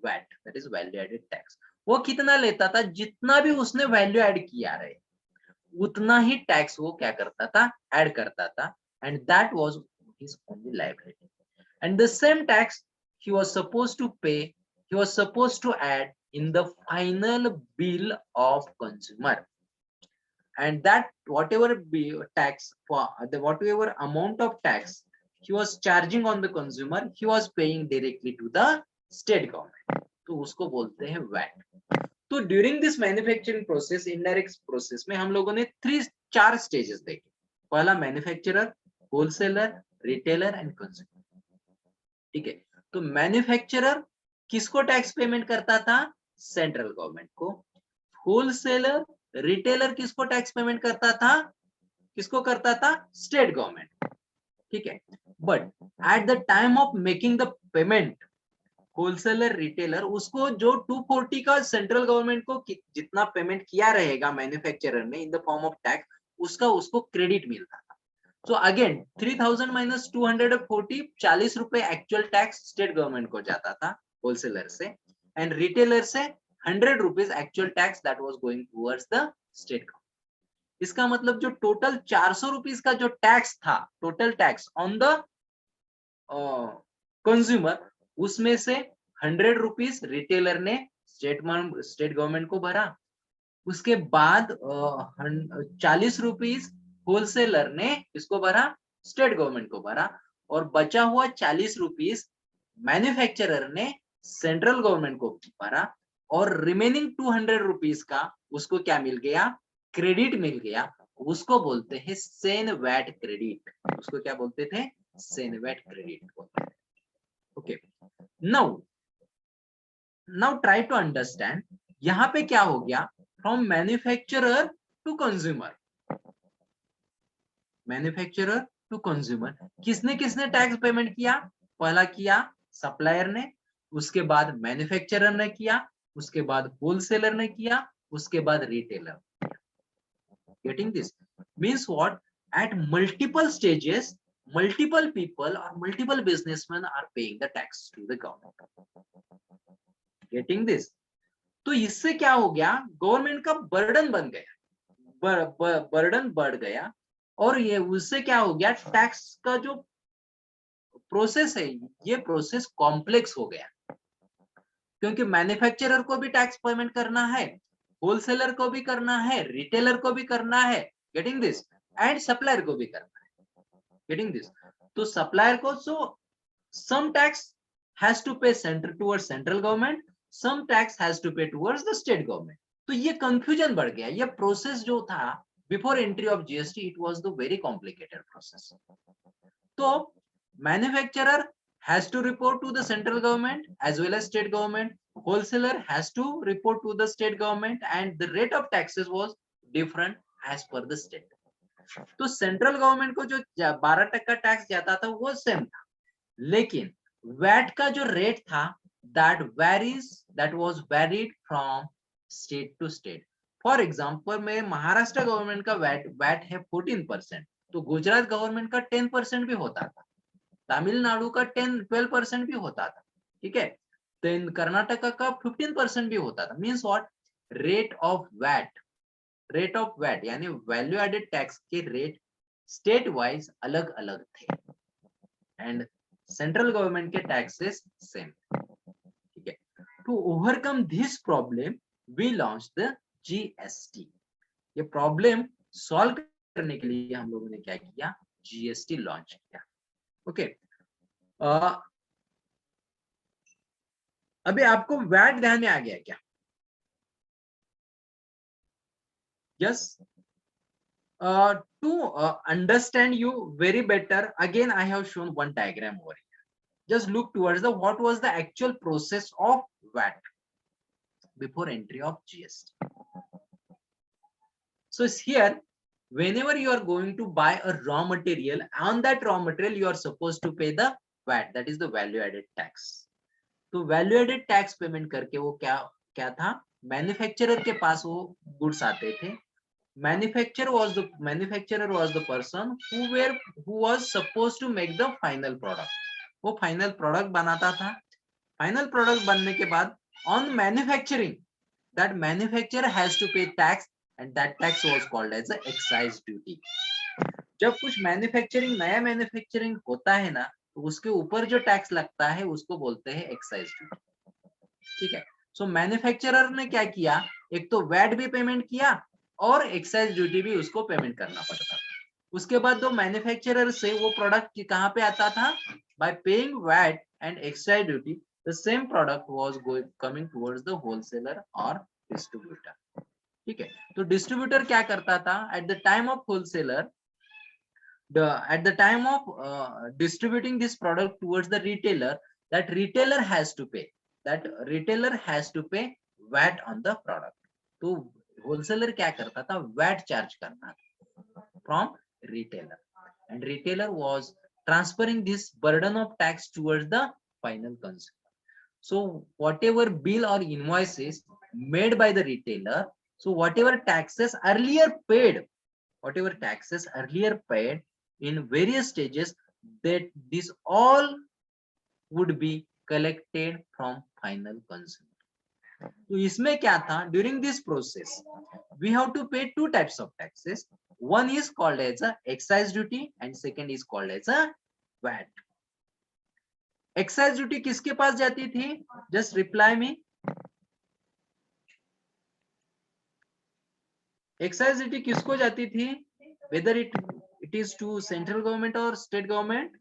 VAT, that is value added tax. वो कितना लेता था? जितना भी उसने वैल्यू ऐड किया रहे उतना ही टैक्स वो क्या करता था? ऐड करता था, and that was his only liability. And the same tax he was supposed to pay, he was supposed to add in the final bill of consumer, and that whatever tax for the whatever amount of tax he was charging on the consumer, he was paying directly to the state government. तो उसको बोलते हैं VAT. तो during this manufacturing process, indirect process में हम लोगों ने 4 stages देखे. पहला manufacturer, wholesaler, retailer and consumer. ठीक है. तो मैन्युफैक्चरर किसको टैक्स पेमेंट करता था? सेंट्रल गवर्नमेंट को. होलसेलर, रिटेलर किसको टैक्स पेमेंट करता था? किसको करता था? State government. ठीक है. But at the time of making the payment, wholesaler, retailer, उसको जो 240 का सेंट्रल गवर्नमेंट को जितना पेमेंट किया रहेगा मैन्युफैक्चरर ने in the form of tax, उसका उसको क्रेडिट मिलता था. सो अगेन 3000 माइनस 240, 40 रुपए एक्चुअल टैक्स स्टेट गवर्नमेंट को जाता था होलसेलर से, एंड रिटेलर से 100 rupees actual tax that was going towards the state government. इसका मतलब जो टोटल 400 रुपीज का जो टैक्स था, total tax on the consumer, उसमें से 100 रुपीज रिटेलर ने स्टेट गवर्नमेंट को भरा, उसके बाद 40 रुपीज होलसेलर ने इसको भरा, स्टेट गवर्नमेंट को भरा, और बचा हुआ 40 रुपीज मैन्युफैक्चरर ने सेंट्रल गवर्नमेंट को भरा, और रिमेनिंग 200 रुपीज का उसको क्या मिल गया, क्रेडिट मिल गया। उसको बोलते हैं सेन वैट क्रेडिट। उसको क्या बोलते थे, सेन वैट क्रेडिट बोलते थे। Okay, now try to understand यहाँ पे क्या हो गया, from manufacturer to consumer, manufacturer to consumer, किसने किसने टैक्स पेमेंट किया, पहला किया सप्लायर ने, उसके बाद मैन्युफैक्चरर ने किया, उसके बाद होलसेलर ने किया, उसके बाद retailer. Getting this means what, at multiple stages multiple people or multiple businessmen are paying the tax to the government. Getting this? तो इससे क्या हो गया, गवर्नमेंट का बर्डन बन गया, बर्डन बढ़ गया, और ये उससे क्या हो गया, टैक्स का जो प्रोसेस है ये प्रोसेस कॉम्प्लेक्स हो गया, क्योंकि मैन्युफैक्चरर को भी टैक्स पेमेंट करना है, होलसेलर को भी करना है, रिटेलर को भी करना है, गेटिंग दिस, एंड सप्लायर को भी करना है, गेटिंग दिस। तो सप्लायर को some tax has to pay towards central government, some tax has to pay towards the state government. तो ये कंफ्यूजन बढ़ गया, ये प्रोसेस जो था before entry of GST, it was the very complicated process. तो manufacturer has to report to the central government as well as state government, wholesaler has to report to the state government, and the rate of taxes was different as per the state. तो central government को जो 12% tax जाता था वो same था, लेकिन VAT का जो रेट था that was varied from state to state. For example में महाराष्ट्र गवर्नमेंट का वैट है 14%, तो गुजरात गवर्नमेंट का 10% भी होता था, तमिलनाडु का 12% भी होता था, ठीक है, तो कर्नाटका का 15% भी होता था। Means what, rate of VAT यानी वैल्यू एडेड टैक्स के रेट स्टेट वाइज अलग अलग थे, एंड सेंट्रल गवर्नमेंट के टैक्सेस सेम, ठीक है। To overcome this problem we launch the GST. ये प्रॉब्लम सॉल्व करने के लिए हम लोगों ने क्या किया, जीएसटी लॉन्च किया। ओके, अभी आपको वैट ध्यान में आ गया क्या? Yes. To understand you very better, again I have shown one diagram over here. Just look towards the what was the actual process of VAT before entry of GST. So here, whenever you are going to buy a raw material, on that raw material you are supposed to pay the VAT, that is the value added tax. तो value added tax payment करके वो क्या था, manufacturer के पास वो goods आते थे। Manufacturer was the person who was supposed to make the final product. वो फाइनल प्रोडक्ट बनाता था। फाइनल प्रोडक्ट बनने के बाद on manufacturing, that manufacturer has to pay tax, and that tax was called as a excise duty. जब कुछ नया manufacturing होता है ना, तो उसके ऊपर जो टैक्स लगता है उसको बोलते हैं एक्साइज ड्यूटी, ठीक है। सो मैन्युफैक्चरर ने क्या किया, एक तो वैट भी पेमेंट किया और एक्साइज ड्यूटी भी उसको पेमेंट करना पड़ता था। उसके बाद दो मैन्युफैक्चरर से वो प्रोडक्ट कहाँ पे आता था, by paying VAT and excise duty, the same product was coming towards the wholesaler और डिस्ट्रीब्यूटर, ठीक है। तो डिस्ट्रीब्यूटर क्या करता था, at the time of wholesaler, at the time of distributing this product towards the retailer, that retailer has to pay VAT on the product. तो wholesaler क्या करता था, VAT charge करता था from retailer, and retailer was transferring this burden of tax towards the final consumer. So whatever bill or invoices made by the retailer, so whatever taxes earlier paid, in various stages, that this all would be collected from final consumer. तो इसमें क्या था, during this process we have to pay two types of taxes. One is called as a excise duty and second is called as a VAT. Excise duty किसके पास जाती थी? Just reply me. Excise duty किसको जाती थी? Whether it is to central government or state government?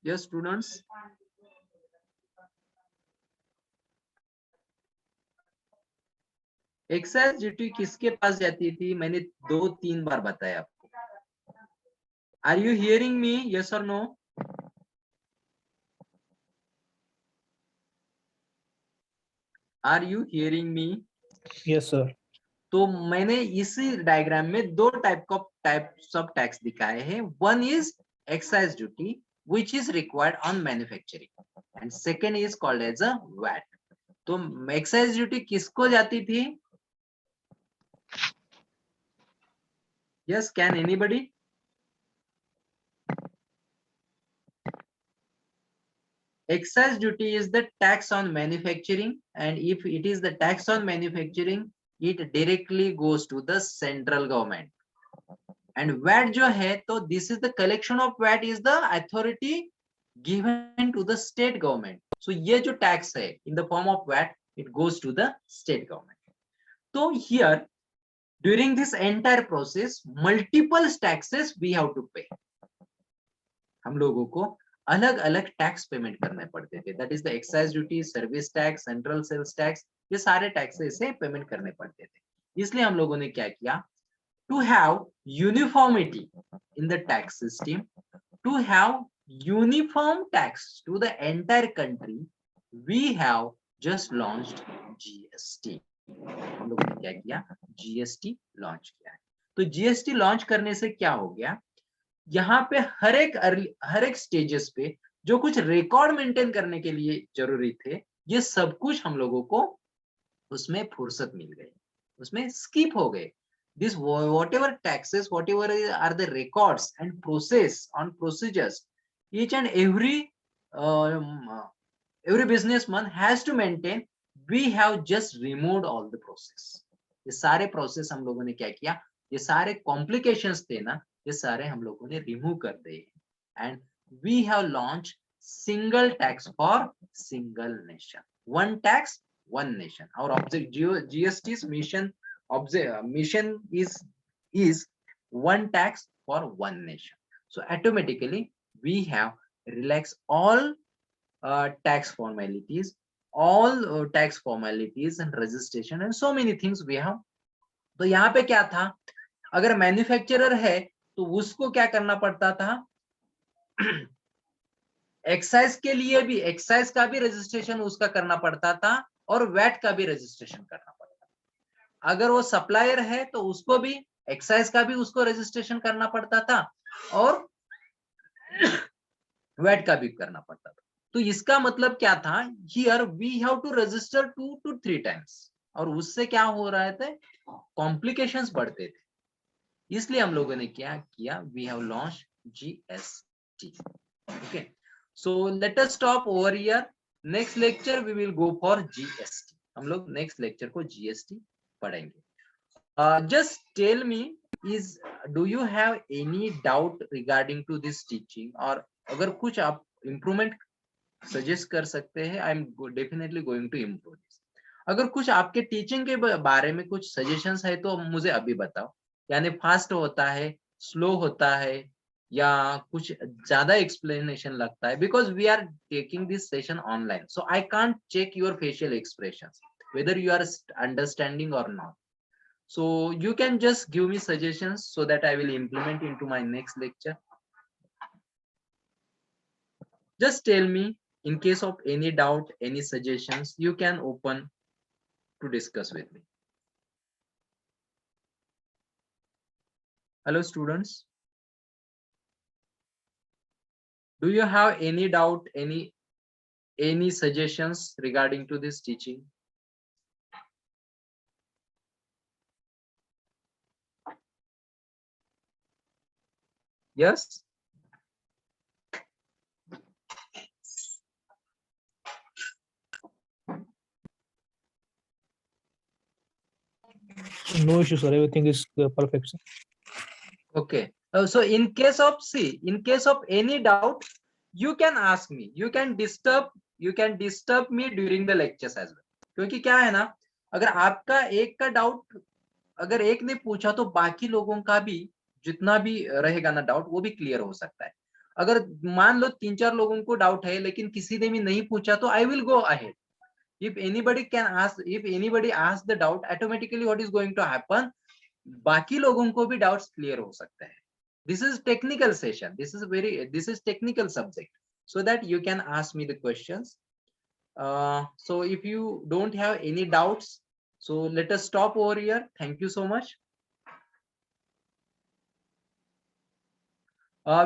Yes, students. Excise duty किसके पास जाती थी? मैंने 2-3 बार बताया आपको. Are you hearing me? Yes और नो? Are you hearing me? Yes, sir. तो मैंने इसी डायग्राम में दो टाइप्स ऑफ टैक्स दिखाए हैं. One is excise duty which is required on manufacturing and second is called as a VAT. तो एक्साइज ड्यूटी किसको जाती थी? Yes, can anybody? Excise duty is the tax on manufacturing, and if it is the tax on manufacturing, it directly goes to the central government. And VAT जो है, तो this is the collection of VAT is the authority given to the state government. So ये जो tax है in the form of VAT, it goes to the state government. So here during this entire process, multiple taxes we have to pay. हम लोगों को अलग अलग tax payment करने पड़ते थे. That is the excise duty, service tax, central sales tax, ये सारे टैक्सेस से पेमेंट करने पड़ते थे. इसलिए हम लोगों ने क्या किया, to have uniformity in the tax system, to have uniform tax to the entire country, we have just launched GST. हम लोगों ने क्या किया, जीएसटी लॉन्च किया है. तो जीएसटी लॉन्च करने से क्या हो गया, यहाँ पे हर एक स्टेजेस पे जो कुछ रिकॉर्ड मेंटेन करने के लिए जरूरी थे, ये सब कुछ हम लोगों को उसमें फुर्सत मिल गई, उसमें स्किप हो गए. This whatever taxes, whatever are the records and procedures, each and every businessman has to maintain, we have just removed all the process. ये सारे प्रोसेस हम लोगों ने क्या किया, ये सारे कॉम्प्लिकेशंस थे ना, ये सारे हम लोगों ने रिमूव कर दिए. And we have launch single tax for single nation, one tax one nation. और object GST mission is one tax for one nation. So automatically we have relaxed all tax formalities, and registration and so many things we have. तो यहाँ पे क्या था, अगर manufacturer है तो उसको क्या करना पड़ता था, एक्साइज के लिए भी, एक्साइज का भी रजिस्ट्रेशन उसका करना पड़ता था और वैट का भी रजिस्ट्रेशन करना पड़ता था. अगर वो सप्लायर है तो उसको भी एक्साइज का भी उसको रजिस्ट्रेशन करना पड़ता था और वैट का भी करना पड़ता था. तो इसका मतलब क्या था, here we have to register 2 to 3 times, और उससे क्या हो रहा थे, कॉम्प्लिकेशंस बढ़ते थे. इसलिए हम लोगों ने क्या किया, we have launch GST. Okay, so let us stop over here. Next lecture we will go for GST. हम लोग नेक्स्ट लेक्चर को जीएसटी पढ़ेंगे. Just tell me, is do you have any doubt regarding to this teaching, और अगर कुछ आप improvement suggest कर सकते हैं, I am definitely going to improve this. अगर कुछ आपके टीचिंग के बारे में कुछ सजेशंस है तो मुझे अभी बताओ, यानी फास्ट होता है, स्लो होता है, या कुछ ज्यादा एक्सप्लेनेशन लगता है, because we are taking this session online, so I can't check your facial expressions whether you are understanding or not. So you can just give me suggestions so that I will implement into my next lecture. Just tell me, in case of any doubt, any suggestions, you can open to discuss with me. Hello students, do you have any doubt, any suggestions regarding to this teaching? Yes. No issue, sir. Everything is perfect, sir. Okay. So in case of any doubt, you can ask me. You can disturb me during the lectures as well. क्योंकि क्या है ना, अगर आपका एक का doubt अगर एक ने पूछा तो बाकी लोगों का भी जितना भी रहेगा ना डाउट वो भी क्लियर हो सकता है. अगर मान लो 3-4 लोगों को डाउट है लेकिन किसी ने भी नहीं पूछा तो I will go ahead. If anybody asks the doubt, automatically what is going to happen, बाकी लोगों को भी डाउट्स क्लियर हो सकते हैं. This is technical session. This is technical subject. So that you can ask me the questions. So if you don't have any doubts, so let us stop over here. Thank you so much.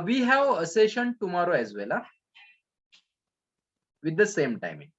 We have a session tomorrow as well, with the same timing.